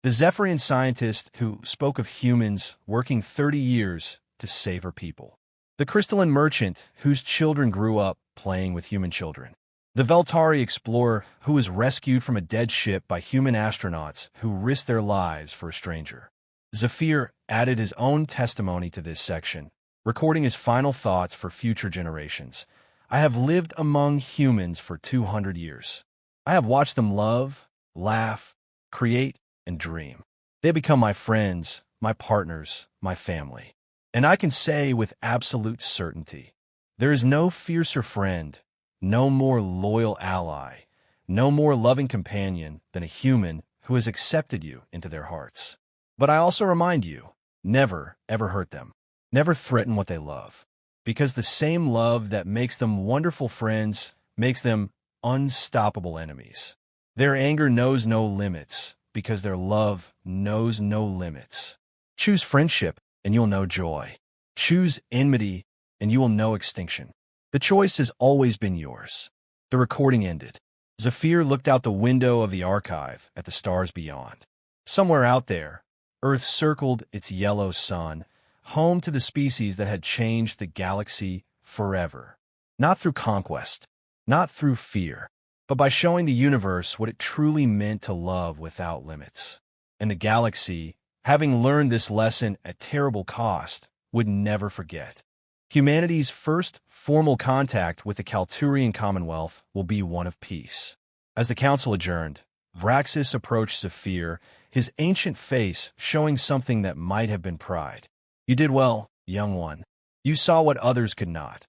the Zephyrian scientist who spoke of humans working 30 years to save her people, the crystalline merchant whose children grew up playing with human children, the Veltari explorer who was rescued from a dead ship by human astronauts who risked their lives for a stranger. Zephyr added his own testimony to this section, recording his final thoughts for future generations. I have lived among humans for 200 years. I have watched them love, laugh, create, and dream. They become my friends, my partners, my family. And I can say with absolute certainty, there is no fiercer friend, no more loyal ally, no more loving companion than a human who has accepted you into their hearts. But I also remind you, never, ever hurt them. Never threaten what they love. Because the same love that makes them wonderful friends makes them unstoppable enemies. Their anger knows no limits, because their love knows no limits. Choose friendship, and you'll know joy. Choose enmity, and you will know extinction. The choice has always been yours. The recording ended. Zephyr looked out the window of the archive at the stars beyond. Somewhere out there, Earth circled its yellow sun, home to the species that had changed the galaxy forever. Not through conquest, not through fear, but by showing the universe what it truly meant to love without limits. And the galaxy, having learned this lesson at terrible cost, would never forget. Humanity's first formal contact with the Kalturian Commonwealth will be one of peace. As the council adjourned, Vraxis approached Zephyr, his ancient face showing something that might have been pride. You did well, young one. You saw what others could not.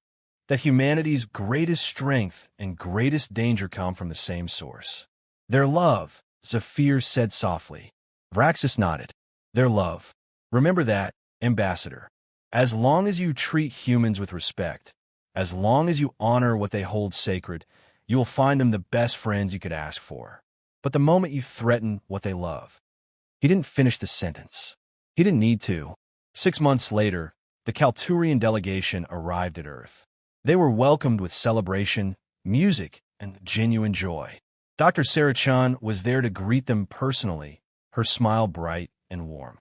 That humanity's greatest strength and greatest danger come from the same source. Their love, Zephyr said softly. Vraxis nodded. Their love. Remember that, Ambassador. As long as you treat humans with respect, as long as you honor what they hold sacred, you will find them the best friends you could ask for. But the moment you threaten what they love... He didn't finish the sentence. He didn't need to. 6 months later, the Kalturian delegation arrived at Earth. They were welcomed with celebration, music, and genuine joy. Dr. Sarah-chan was there to greet them personally, her smile bright and warm.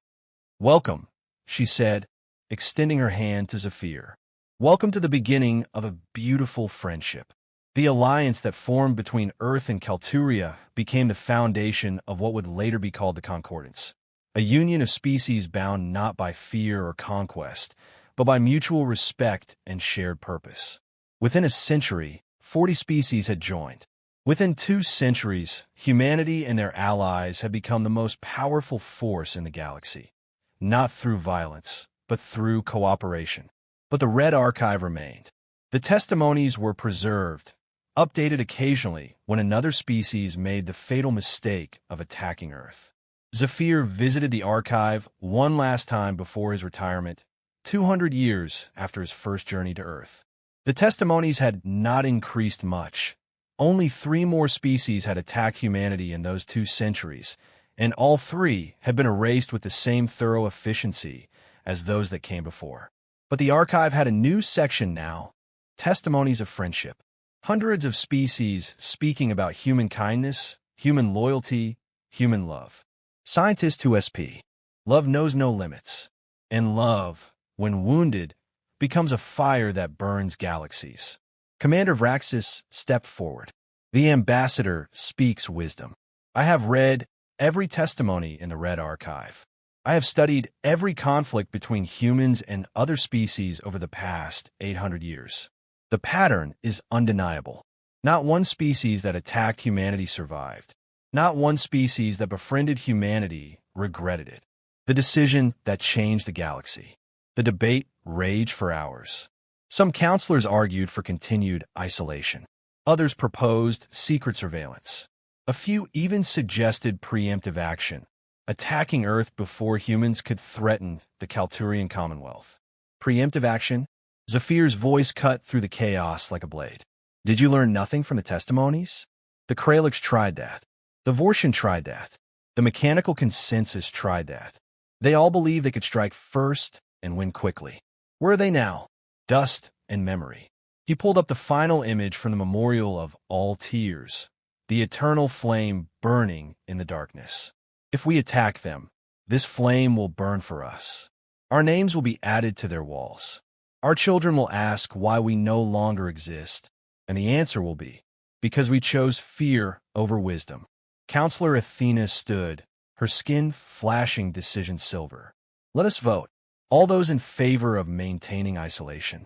Welcome, she said, extending her hand to Zephyr. Welcome to the beginning of a beautiful friendship. The alliance that formed between Earth and Kalturia became the foundation of what would later be called the Concordance, a union of species bound not by fear or conquest, but by mutual respect and shared purpose. Within a century, 40 species had joined. Within 2 centuries, humanity and their allies had become the most powerful force in the galaxy, not through violence, but through cooperation. But the Red Archive remained. The testimonies were preserved, updated occasionally when another species made the fatal mistake of attacking Earth. Zephyr visited the archive one last time before his retirement, 200 years after his first journey to Earth. The testimonies had not increased much. Only 3 more species had attacked humanity in those 2 centuries, and all 3 had been erased with the same thorough efficiency as those that came before. But the archive had a new section now, Testimonies of Friendship. Hundreds of species speaking about human kindness, human loyalty, human love. Scientist who SP. Love knows no limits. And love, when wounded, becomes a fire that burns galaxies. Commander Vraxis stepped forward. The ambassador speaks wisdom. I have read every testimony in the Red Archive. I have studied every conflict between humans and other species over the past 800 years. The pattern is undeniable. Not one species that attacked humanity survived. Not one species that befriended humanity regretted it. The decision that changed the galaxy. The debate raged for hours. Some counselors argued for continued isolation. Others proposed secret surveillance. A few even suggested preemptive action, attacking Earth before humans could threaten the Kalturian Commonwealth. Preemptive action? Zephyr's voice cut through the chaos like a blade. Did you learn nothing from the testimonies? The Kralix tried that. The Vortian tried that. The mechanical consensus tried that. They all believed they could strike first and win quickly. Where are they now? Dust and memory. He pulled up the final image from the memorial of all tears, the eternal flame burning in the darkness. If we attack them, this flame will burn for us. Our names will be added to their walls. Our children will ask why we no longer exist, and the answer will be, because we chose fear over wisdom. Counselor Athena stood, her skin flashing decision silver. Let us vote. All those in favor of maintaining isolation.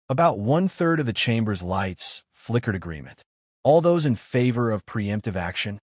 About 1/3 of the chamber's lights flickered agreement. All those in favor of preemptive action.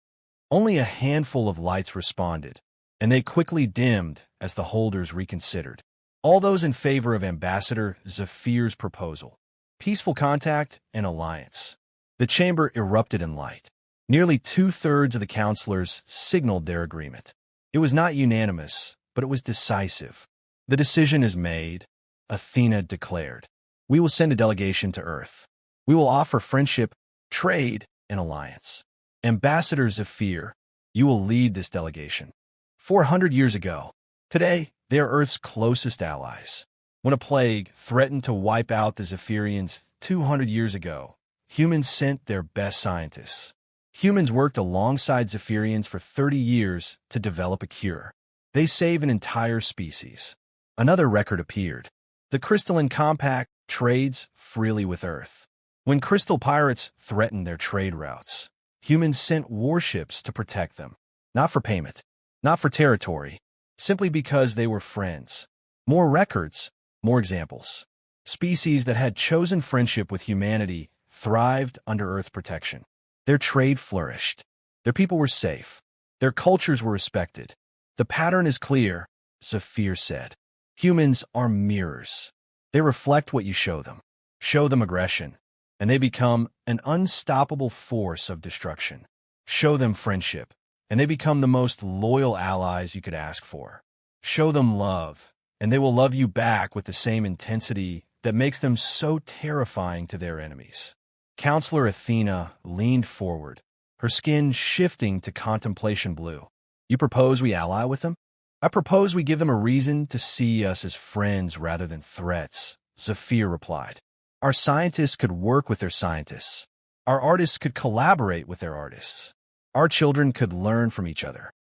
Only a handful of lights responded, and they quickly dimmed as the holders reconsidered. All those in favor of Ambassador Zephyr's proposal. Peaceful contact and alliance. The chamber erupted in light. Nearly 2/3 of the counselors signaled their agreement. It was not unanimous, but it was decisive. The decision is made, Athena declared. We will send a delegation to Earth. We will offer friendship, trade, and alliance. Ambassador Zephyr, you will lead this delegation. 400 years ago, today, they are Earth's closest allies. When a plague threatened to wipe out the Zephyrians 200 years ago, humans sent their best scientists. Humans worked alongside Zephyrians for 30 years to develop a cure. They saved an entire species. Another record appeared. The crystalline compact trades freely with Earth. When crystal pirates threatened their trade routes, humans sent warships to protect them. Not for payment, not for territory, simply because they were friends. More records, more examples. Species that had chosen friendship with humanity thrived under Earth's protection. Their trade flourished. Their people were safe. Their cultures were respected. The pattern is clear, Zephyr said. Humans are mirrors. They reflect what you show them. Show them aggression, and they become an unstoppable force of destruction. Show them friendship, and they become the most loyal allies you could ask for. Show them love, and they will love you back with the same intensity that makes them so terrifying to their enemies. Counselor Athena leaned forward, her skin shifting to contemplation blue. You propose we ally with them? I propose we give them a reason to see us as friends rather than threats, Zephyr replied. Our scientists could work with their scientists. Our artists could collaborate with their artists. Our children could learn from each other.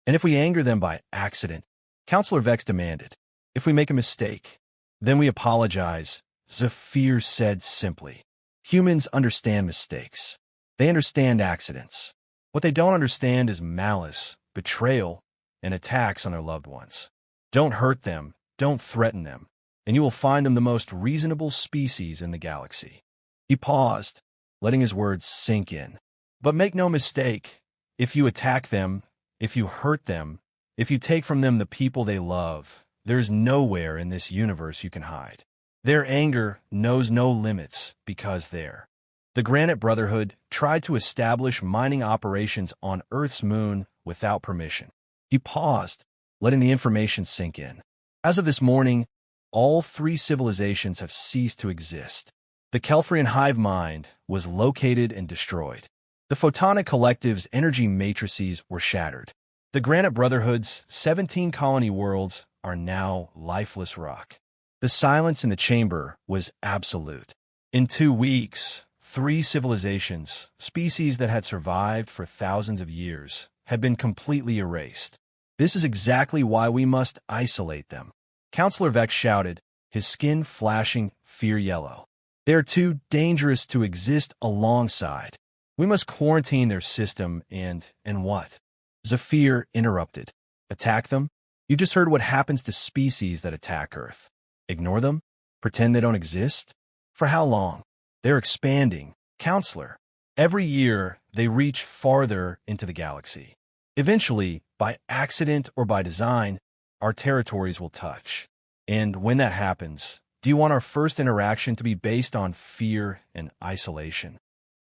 And if we anger them by accident, Counselor Vex demanded, if we make a mistake, then we apologize, Zephyr said simply. Humans understand mistakes. They understand accidents. What they don't understand is malice, betrayal, and attacks on their loved ones. Don't hurt them, don't threaten them, and you will find them the most reasonable species in the galaxy. He paused, letting his words sink in. But make no mistake, if you attack them, if you hurt them, if you take from them the people they love, there is nowhere in this universe you can hide. Their anger knows no limits because the Granite Brotherhood tried to establish mining operations on Earth's moon without permission. He paused, letting the information sink in. As of this morning, all 3 civilizations have ceased to exist. The Kelfrian hive mind was located and destroyed. The Photonic Collective's energy matrices were shattered. The Granite Brotherhood's 17 colony worlds are now lifeless rock. The silence in the chamber was absolute. In 2 weeks, 3 civilizations, species that had survived for thousands of years, had been completely erased. This is exactly why we must isolate them. Counselor Vex shouted, his skin flashing fear yellow. They are too dangerous to exist alongside. We must quarantine their system and what? Zephyr interrupted. Attack them? You just heard what happens to species that attack Earth. Ignore them? Pretend they don't exist? For how long? They're expanding. Counselor. Every year, they reach farther into the galaxy. Eventually, by accident or by design, our territories will touch. And when that happens, do you want our first interaction to be based on fear and isolation?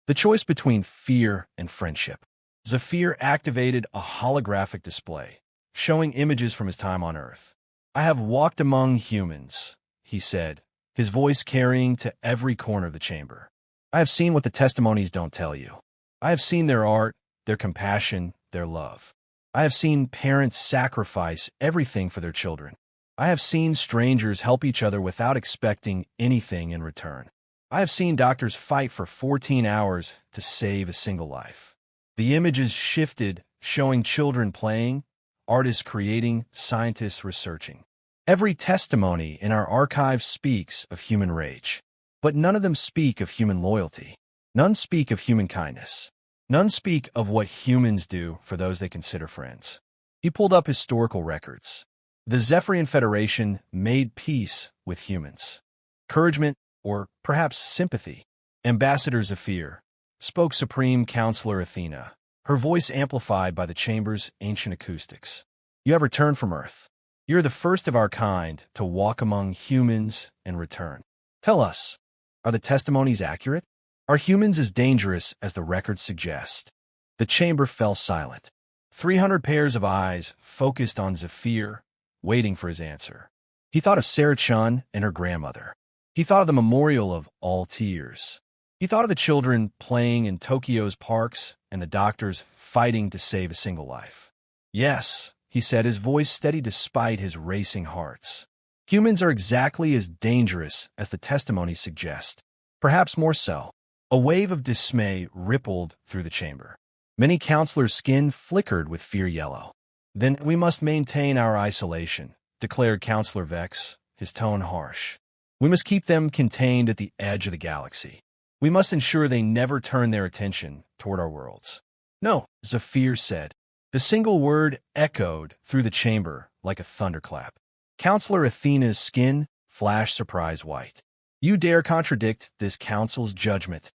The choice between fear and friendship. Zephyr activated a holographic display, showing images from his time on Earth. I have walked among humans, he said, his voice carrying to every corner of the chamber. I have seen what the testimonies don't tell you. I have seen their art, their compassion, their love. I have seen parents sacrifice everything for their children. I have seen strangers help each other without expecting anything in return. I have seen doctors fight for 14 hours to save a single life. The images shifted, showing children playing, artists creating, scientists researching. Every testimony in our archive speaks of human rage. But none of them speak of human loyalty. None speak of human kindness. None speak of what humans do for those they consider friends. He pulled up historical records. The Zephyrian Federation made peace with humans. Encouragement, or perhaps sympathy. Ambassador Zephyr spoke Supreme Counselor Athena, her voice amplified by the chamber's ancient acoustics. You have returned from Earth. You're the first of our kind to walk among humans and return. Tell us, are the testimonies accurate? Are humans as dangerous as the records suggest? The chamber fell silent. 300 pairs of eyes focused on Zephyr, waiting for his answer. He thought of Sarah Chun and her grandmother. He thought of the memorial of all tears. He thought of the children playing in Tokyo's parks and the doctors fighting to save a single life. Yes, he said, his voice steady despite his racing hearts. Humans are exactly as dangerous as the testimonies suggest, perhaps more so. A wave of dismay rippled through the chamber. Many counselors' skin flickered with fear yellow. Then we must maintain our isolation, declared Counselor Vex, his tone harsh. We must keep them contained at the edge of the galaxy. We must ensure they never turn their attention toward our worlds. No, Zephyr said. The single word echoed through the chamber like a thunderclap. Counselor Athena's skin flashed surprise white. You dare contradict this council's judgment?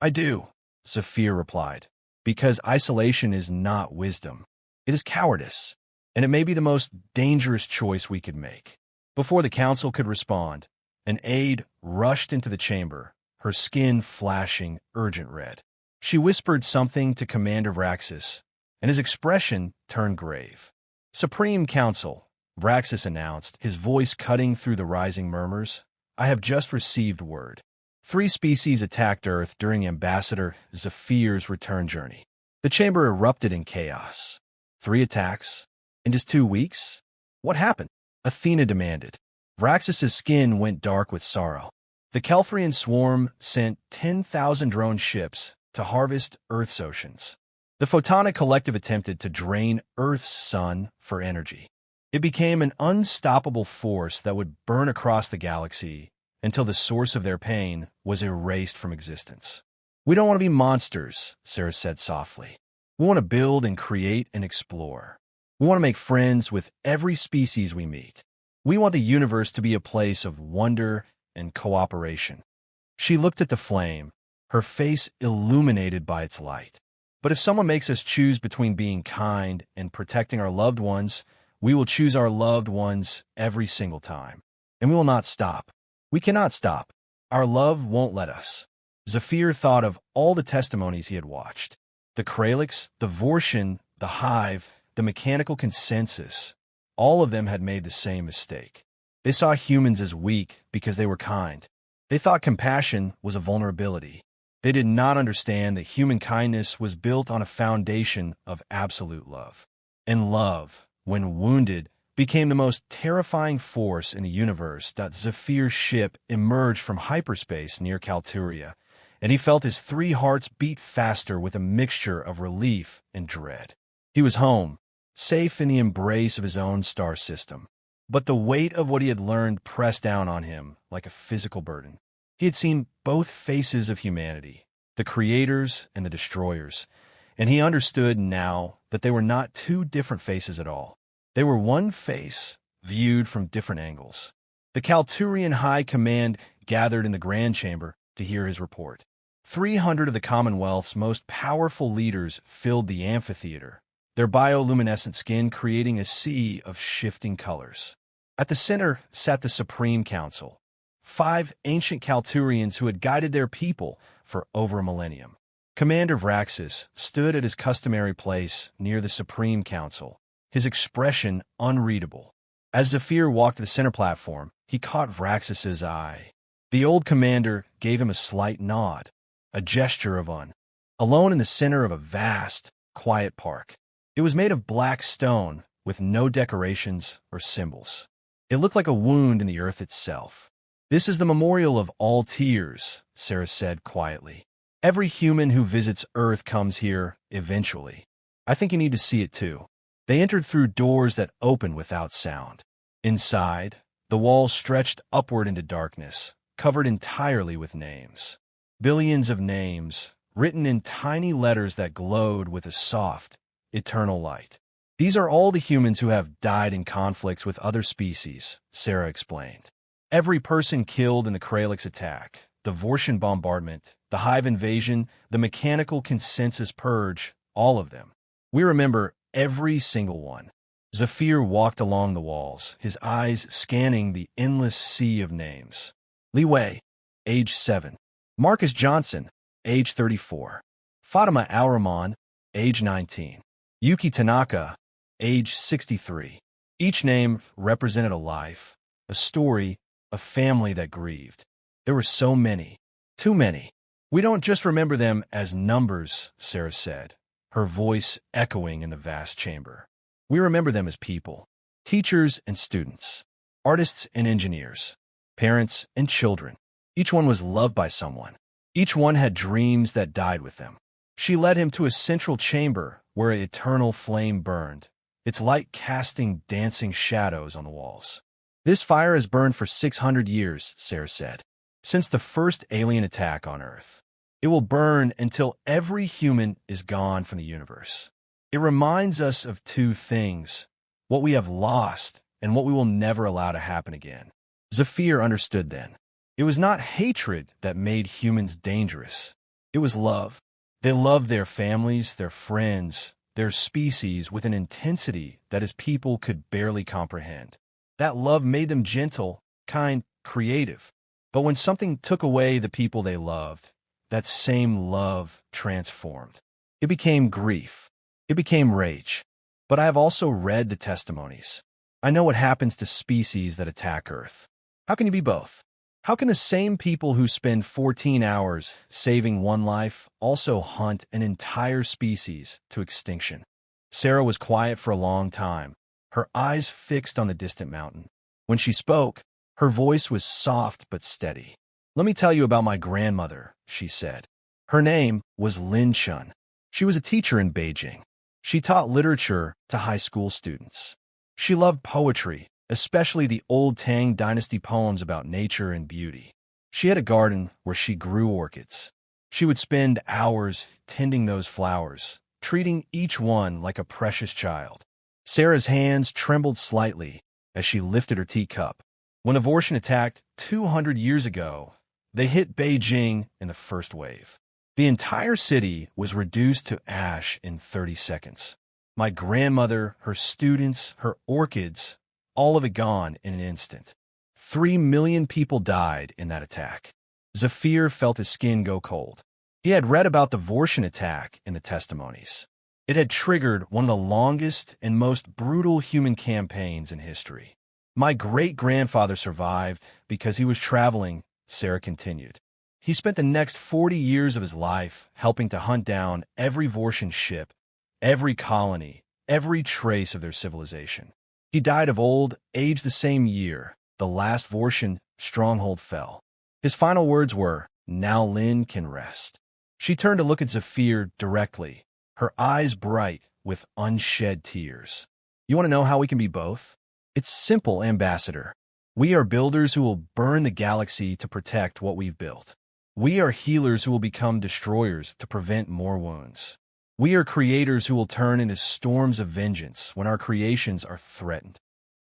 I do, Zephyr replied, because isolation is not wisdom. It is cowardice, and it may be the most dangerous choice we could make. Before the council could respond, an aide rushed into the chamber, her skin flashing urgent red. She whispered something to Commander Vraxis, and his expression turned grave. Supreme Council, Vraxis announced, his voice cutting through the rising murmurs. I have just received word. 3 species attacked Earth during Ambassador Zephyr's return journey. The chamber erupted in chaos. 3 attacks? In just 2 weeks? What happened? Athena demanded. Vraxis' skin went dark with sorrow. The Kelthrian swarm sent 10,000 drone ships to harvest Earth's oceans. The Photonic Collective attempted to drain Earth's sun for energy. It became an unstoppable force that would burn across the galaxy until the source of their pain was erased from existence. We don't want to be monsters, Sarah said softly. We want to build and create and explore. We want to make friends with every species we meet. We want the universe to be a place of wonder and cooperation. She looked at the flame, her face illuminated by its light. But if someone makes us choose between being kind and protecting our loved ones, we will choose our loved ones every single time. And we will not stop. We cannot stop. Our love won't let us. Zephyr thought of all the testimonies he had watched. The Kralix, the Vortian, the Hive, the Mechanical Consensus. All of them had made the same mistake. They saw humans as weak because they were kind. They thought compassion was a vulnerability. They did not understand that human kindness was built on a foundation of absolute love. And love, when wounded, became the most terrifying force in the universe. Zephyr's ship emerged from hyperspace near Kalturia, and he felt his 3 hearts beat faster with a mixture of relief and dread. He was home, safe in the embrace of his own star system. But the weight of what he had learned pressed down on him like a physical burden. He had seen both faces of humanity, the creators and the destroyers, and he understood now that they were not 2 different faces at all. They were one face, viewed from different angles. The Kalturian High Command gathered in the Grand Chamber to hear his report. 300 of the Commonwealth's most powerful leaders filled the amphitheater, their bioluminescent skin creating a sea of shifting colors. At the center sat the Supreme Council, 5 ancient Kalturians who had guided their people for over a millennium. Commander Vraxis stood at his customary place near the Supreme Council, his expression unreadable. As Zephyr walked to the center platform, he caught Vraxis's eye. The old commander gave him a slight nod, a gesture of alone in the center of a vast, quiet park. It was made of black stone with no decorations or symbols. It looked like a wound in the earth itself. This is the memorial of all tears, Sarah said quietly. Every human who visits Earth comes here eventually. I think you need to see it too. They entered through doors that opened without sound. Inside, the walls stretched upward into darkness, covered entirely with names. Billions of names, written in tiny letters that glowed with a soft, eternal light. These are all the humans who have died in conflicts with other species, Sarah explained. Every person killed in the Kralix attack, the Vortian bombardment, the Hive invasion, the mechanical consensus purge, all of them. We remember every single one. Zephyr walked along the walls, his eyes scanning the endless sea of names. Li Wei, age 7. Marcus Johnson, age 34. Fatima Al-Rahman, age 19. Yuki Tanaka, age 63. Each name represented a life, a story, a family that grieved. There were so many, too many. We don't just remember them as numbers, Sarah said, her voice echoing in the vast chamber. We remember them as people, teachers and students, artists and engineers, parents and children. Each one was loved by someone. Each one had dreams that died with them. She led him to a central chamber where an eternal flame burned, its light casting dancing shadows on the walls. This fire has burned for 600 years, Sarah said, since the first alien attack on Earth. It will burn until every human is gone from the universe. It reminds us of two things, what we have lost and what we will never allow to happen again. Zephyr understood then. It was not hatred that made humans dangerous. It was love. They loved their families, their friends, their species with an intensity that his people could barely comprehend. That love made them gentle, kind, creative. But when something took away the people they loved, that same love transformed. It became grief. It became rage. But I have also read the testimonies. I know what happens to species that attack Earth. How can you be both? How can the same people who spend 14 hours saving one life also hunt an entire species to extinction? Sarah was quiet for a long time, her eyes fixed on the distant mountain. When she spoke, her voice was soft but steady. "Let me tell you about my grandmother," she said. Her name was Lin Chun. She was a teacher in Beijing. She taught literature to high school students. She loved poetry, especially the old Tang Dynasty poems about nature and beauty. She had a garden where she grew orchids. She would spend hours tending those flowers, treating each one like a precious child. Sarah's hands trembled slightly as she lifted her teacup. When the Vortian attacked 200 years ago, they hit Beijing in the first wave. The entire city was reduced to ash in 30 seconds. My grandmother, her students, her orchids, all of it gone in an instant. 3 million people died in that attack. Zephyr felt his skin go cold. He had read about the Vortian attack in the testimonies. It had triggered one of the longest and most brutal human campaigns in history. My great-grandfather survived because he was traveling, Sarah continued. He spent the next 40 years of his life helping to hunt down every Vortian ship, every colony, every trace of their civilization. He died of old age the same year the last Vortian stronghold fell. His final words were, "Now Lin can rest." She turned to look at Zephyr directly, her eyes bright with unshed tears. "You want to know how we can be both? It's simple, Ambassador. We are builders who will burn the galaxy to protect what we've built. We are healers who will become destroyers to prevent more wounds. We are creators who will turn into storms of vengeance when our creations are threatened."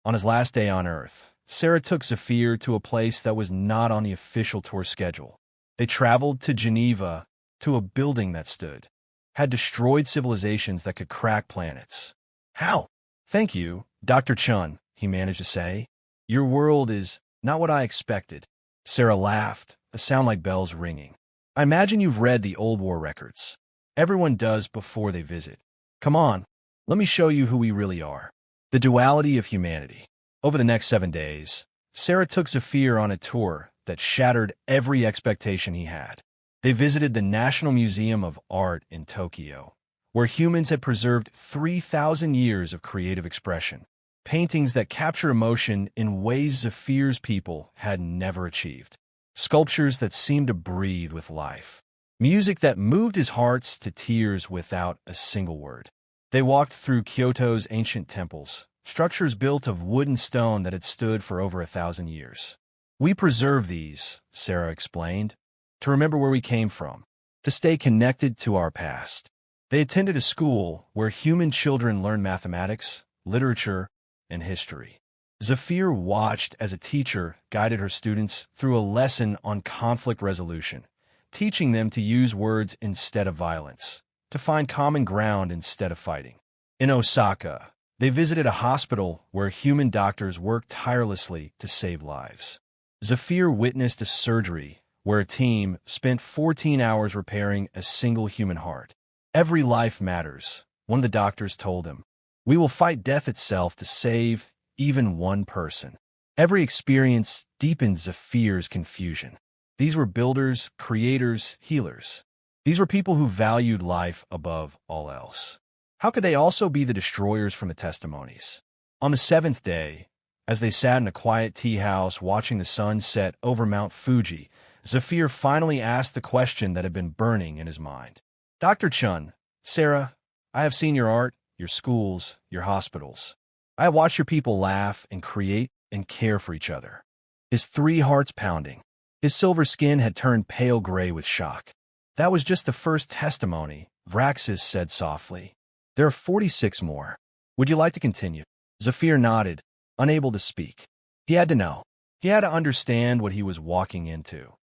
On his last day on Earth, Sarah took Zephyr to a place that was not on the official tour schedule. They traveled to Geneva, to a building that stood, had destroyed civilizations that could crack planets. "How?" "Thank you, Dr. Chun," he managed to say. "Your world is not what I expected." Sarah laughed, a sound like bells ringing. "I imagine you've read the old war records. Everyone does before they visit. Come on, let me show you who we really are. The duality of humanity." Over the next 7 days, Sarah took Zephyr on a tour that shattered every expectation he had. They visited the National Museum of Art in Tokyo, where humans had preserved 3,000 years of creative expression, paintings that capture emotion in ways Zephyr's people had never achieved, sculptures that seemed to breathe with life, music that moved his hearts to tears without a single word. They walked through Kyoto's ancient temples, structures built of wood and stone that had stood for over 1,000 years. "We preserve these," Sarah explained, "to remember where we came from, to stay connected to our past." They attended a school where human children learned mathematics, literature, and history. Zafir watched as a teacher guided her students through a lesson on conflict resolution, teaching them to use words instead of violence, to find common ground instead of fighting. In Osaka, they visited a hospital where human doctors worked tirelessly to save lives. Zafir witnessed a surgery where a team spent 14 hours repairing a single human heart. "Every life matters," one of the doctors told him. "We will fight death itself to save even one person." Every experience deepened Zafir's confusion. These were builders, creators, healers. These were people who valued life above all else. How could they also be the destroyers from the testimonies? On the 7th day, as they sat in a quiet tea house watching the sun set over Mount Fuji, Zafir finally asked the question that had been burning in his mind. "Dr. Chun, Sarah, I have seen your art, your schools, your hospitals. I have watched your people laugh and create and care for each other." His 3 hearts pounding. His silver skin had turned pale gray with shock. "That was just the first testimony," Vraxis said softly. "There are 46 more. Would you like to continue?" Zafir nodded, unable to speak. He had to know. He had to understand what he was walking into.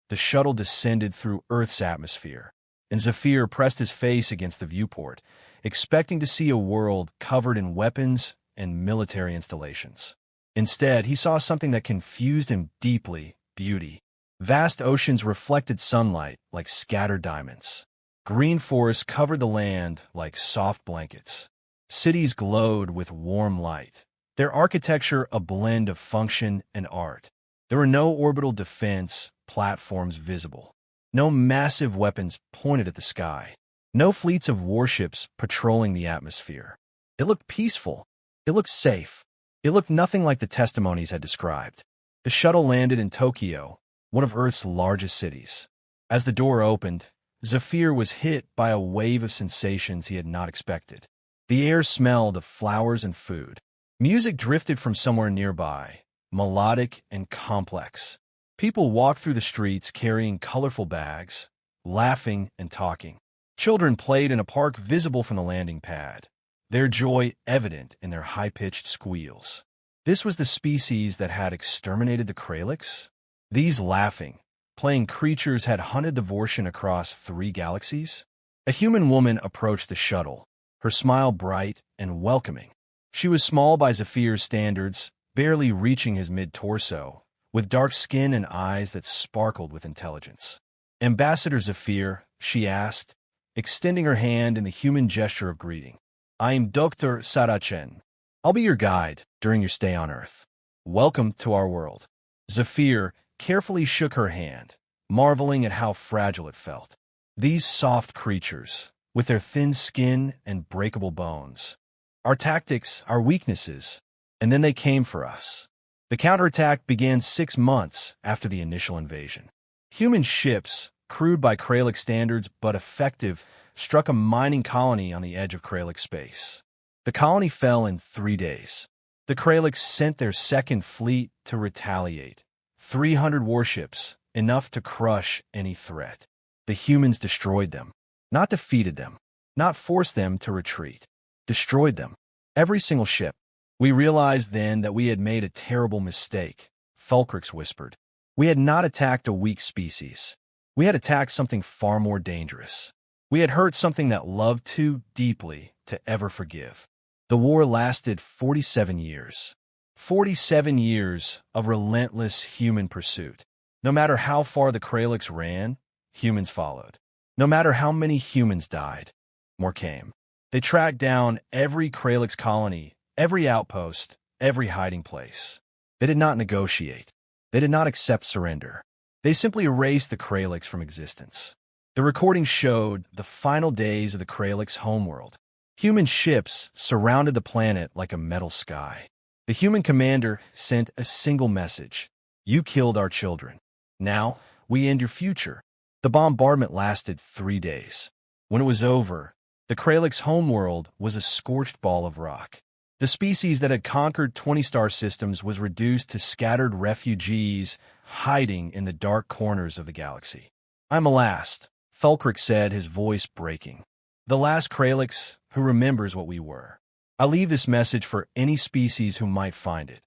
The shuttle descended through Earth's atmosphere, and Zafir pressed his face against the viewport, expecting to see a world covered in weapons and military installations. Instead, he saw something that confused him deeply: beauty. Vast oceans reflected sunlight like scattered diamonds. Green forests covered the land like soft blankets. Cities glowed with warm light, their architecture a blend of function and art. There were no orbital defense platforms visible, no massive weapons pointed at the sky, no fleets of warships patrolling the atmosphere. It looked peaceful. It looked safe. It looked nothing like the testimonies had described. The shuttle landed in Tokyo, one of Earth's largest cities. As the door opened, Zafir was hit by a wave of sensations he had not expected. The air smelled of flowers and food. Music drifted from somewhere nearby, melodic and complex. People walked through the streets carrying colorful bags, laughing and talking. Children played in a park visible from the landing pad, their joy evident in their high-pitched squeals. This was the species that had exterminated the Kralix? These laughing, playing creatures had hunted the Vortian across 3 galaxies? A human woman approached the shuttle, her smile bright and welcoming. She was small by Zafir's standards, barely reaching his mid-torso, with dark skin and eyes that sparkled with intelligence. "Ambassador Zafir," she asked, extending her hand in the human gesture of greeting. "I am Dr. Sarachen. I'll be your guide during your stay on Earth. Welcome to our world." Zafir carefully shook her hand, marveling at how fragile it felt. These soft creatures, with their thin skin and breakable bones. Our tactics, our weaknesses, and then they came for us. The counterattack began 6 months after the initial invasion. Human ships, crude by Kralix standards but effective, struck a mining colony on the edge of Kralix space. The colony fell in 3 days. The Kralix sent their second fleet to retaliate. 300 warships, enough to crush any threat. The humans destroyed them, not defeated them, not forced them to retreat. Destroyed them. Every single ship. "We realized then that we had made a terrible mistake," Fulcrix whispered. "We had not attacked a weak species. We had attacked something far more dangerous. We had hurt something that loved too deeply to ever forgive." The war lasted 47 years. 47 years of relentless human pursuit. No matter how far the Kralix ran, humans followed. No matter how many humans died, more came. They tracked down every Kralix colony, every outpost, every hiding place. They did not negotiate. They did not accept surrender. They simply erased the Kralix from existence. The recording showed the final days of the Kralix homeworld. Human ships surrounded the planet like a metal sky. The human commander sent a single message: "You killed our children. Now, we end your future." The bombardment lasted 3 days. When it was over, The Kralix homeworld was a scorched ball of rock. The species that had conquered 20 star systems was reduced to scattered refugees hiding in the dark corners of the galaxy. "I'm the last," Thulkrich said, his voice breaking. "The last Kralix who remembers what we were. I leave this message for any species who might find it.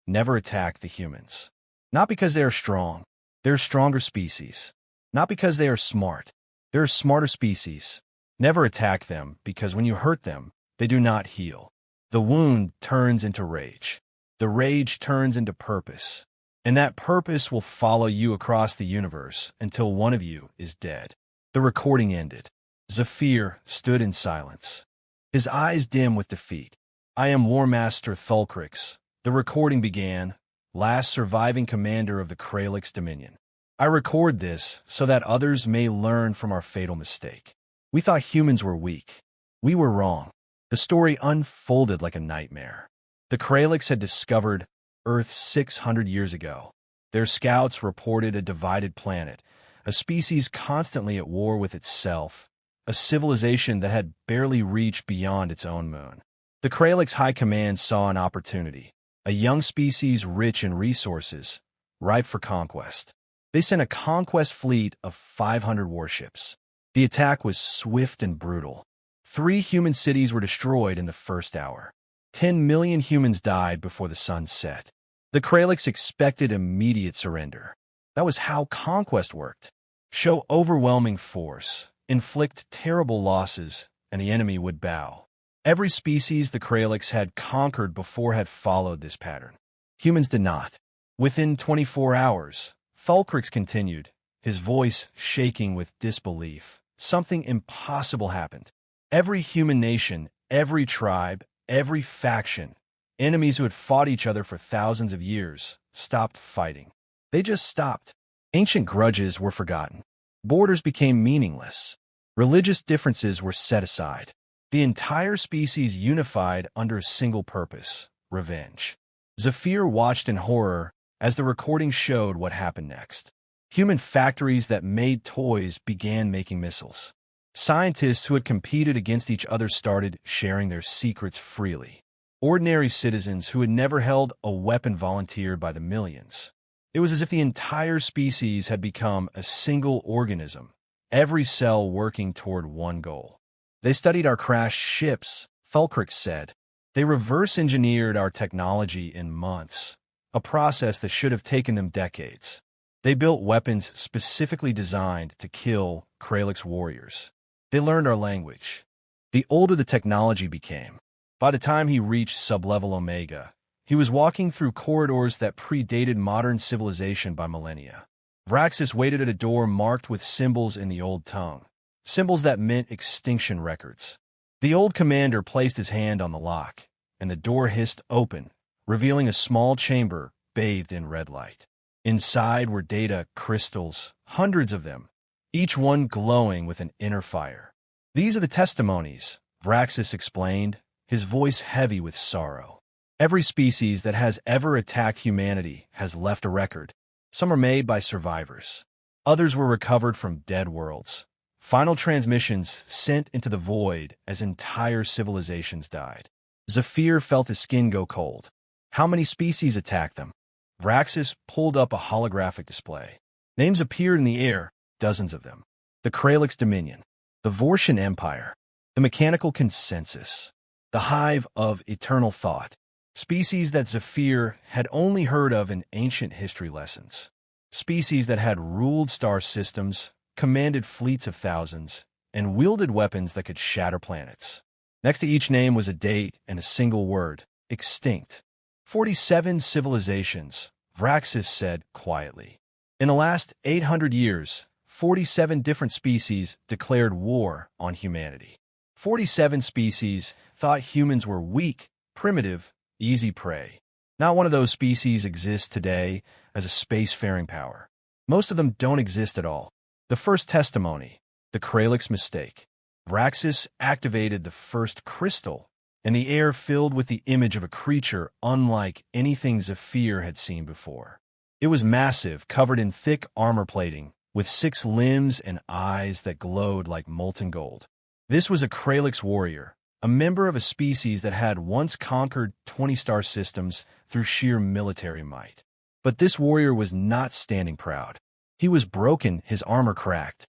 Never attack the humans. Not because they are strong. They're stronger species. Not because they are smart. They're smarter species. Never attack them because when you hurt them, they do not heal. The wound turns into rage. The rage turns into purpose. And that purpose will follow you across the universe until one of you is dead." The recording ended. Zephyr stood in silence, his eyes dim with defeat. "I am War Master Thulkrix," the recording began, "last surviving commander of the Kralix Dominion. I record this so that others may learn from our fatal mistake. We thought humans were weak. We were wrong." The story unfolded like a nightmare. The Kralix had discovered Earth 600 years ago. Their scouts reported a divided planet, a species constantly at war with itself, a civilization that had barely reached beyond its own moon. The Kralix High Command saw an opportunity, a young species rich in resources, ripe for conquest. They sent a conquest fleet of 500 warships. The attack was swift and brutal. 3 human cities were destroyed in the first hour. 10 million humans died before the sun set. The Kralix expected immediate surrender. That was how conquest worked. Show overwhelming force, inflict terrible losses, and the enemy would bow. Every species the Kralix had conquered before had followed this pattern. Humans did not. Within 24 hours, Thulkrix continued, his voice shaking with disbelief. Something impossible happened. Every human nation, every tribe, every faction, enemies who had fought each other for thousands of years, stopped fighting. They just stopped. Ancient grudges were forgotten. Borders became meaningless. Religious differences were set aside. The entire species unified under a single purpose: revenge. Zephyr watched in horror as the recording showed what happened next. Human factories that made toys began making missiles. Scientists who had competed against each other started sharing their secrets freely. Ordinary citizens who had never held a weapon volunteered by the millions. It was as if the entire species had become a single organism, every cell working toward one goal. "They studied our crashed ships," Thulkrich said. "They reverse-engineered our technology in months, a process that should have taken them decades. They built weapons specifically designed to kill Kralix warriors. They learned our language. The older the technology became, by the time he reached sub-level Omega, he was walking through corridors that predated modern civilization by millennia. Vraxis waited at a door marked with symbols in the old tongue, symbols that meant extinction records. The old commander placed his hand on the lock, and the door hissed open, revealing a small chamber bathed in red light. Inside were data crystals, hundreds of them, each one glowing with an inner fire. "These are the testimonies," Vraxis explained, his voice heavy with sorrow. "Every species that has ever attacked humanity has left a record. Some are made by survivors. Others were recovered from dead worlds. Final transmissions sent into the void as entire civilizations died." Zephyr felt his skin go cold. "How many species attacked them?" Vraxis pulled up a holographic display. Names appeared in the air, dozens of them. The Kralix Dominion, the Vortian Empire, the Mechanical Consensus, the Hive of Eternal Thought, species that Zephyr had only heard of in ancient history lessons, species that had ruled star systems, commanded fleets of thousands, and wielded weapons that could shatter planets. Next to each name was a date and a single word: extinct. 47 civilizations, Vraxis said quietly. In the last 800 years, 47 different species declared war on humanity. 47 species thought humans were weak, primitive, easy prey. Not one of those species exists today as a spacefaring power. Most of them don't exist at all. The first testimony, the Kralix mistake. Vraxis activated the first crystal, and the air filled with the image of a creature unlike anything Zephyr had seen before. It was massive, covered in thick armor plating, with 6 limbs and eyes that glowed like molten gold. This was a Kralix warrior, a member of a species that had once conquered 20-star systems through sheer military might. But this warrior was not standing proud. He was broken, his armor cracked.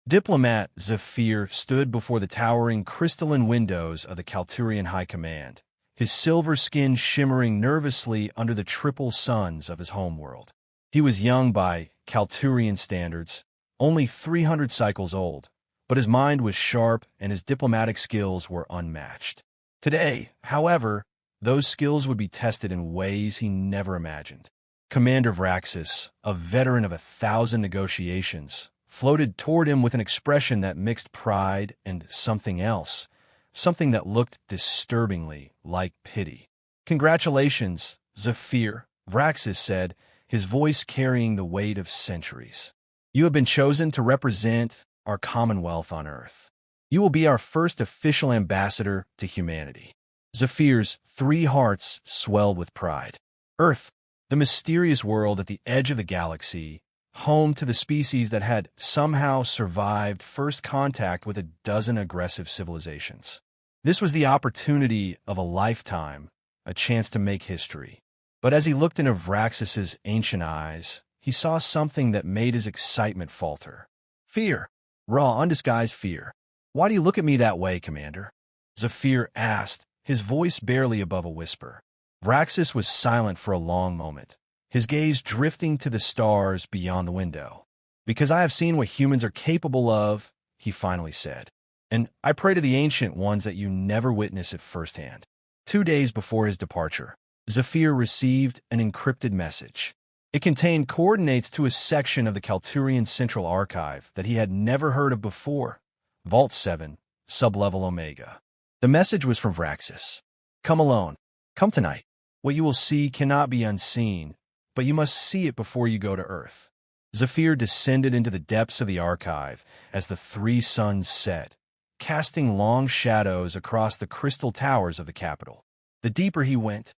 Diplomat Zephyr stood before the towering crystalline windows of the Kalturian High Command, his silver skin shimmering nervously under the triple suns of his homeworld. He was young by Kalturian standards, only 300 cycles old, but his mind was sharp and his diplomatic skills were unmatched. Today, however, those skills would be tested in ways he never imagined. Commander Vraxis, a veteran of 1,000 negotiations, floated toward him with an expression that mixed pride and something else, something that looked disturbingly like pity. "Congratulations, Zephyr," Vraxis said, his voice carrying the weight of centuries. "You have been chosen to represent our Commonwealth on Earth. You will be our first official ambassador to humanity." Zephyr's 3 hearts swelled with pride. Earth, the mysterious world at the edge of the galaxy, home to the species that had somehow survived first contact with a dozen aggressive civilizations. This was the opportunity of a lifetime, a chance to make history. But as he looked into Vraxis's ancient eyes, he saw something that made his excitement falter. Fear. Raw, undisguised fear. "Why do you look at me that way, Commander?" Zephyr asked, his voice barely above a whisper. Vraxis was silent for a long moment, his gaze drifting to the stars beyond the window. "Because I have seen what humans are capable of," he finally said. "And I pray to the ancient ones that you never witness it firsthand." 2 days before his departure, Zephyr received an encrypted message. It contained coordinates to a section of the Kalturian Central Archive that he had never heard of before, Vault 7, Sublevel Omega. The message was from Vraxis. "Come alone. Come tonight. What you will see cannot be unseen, but you must see it before you go to Earth." Zephyr descended into the depths of the archive as the 3 suns set, casting long shadows across the crystal towers of the capital. The deeper he went,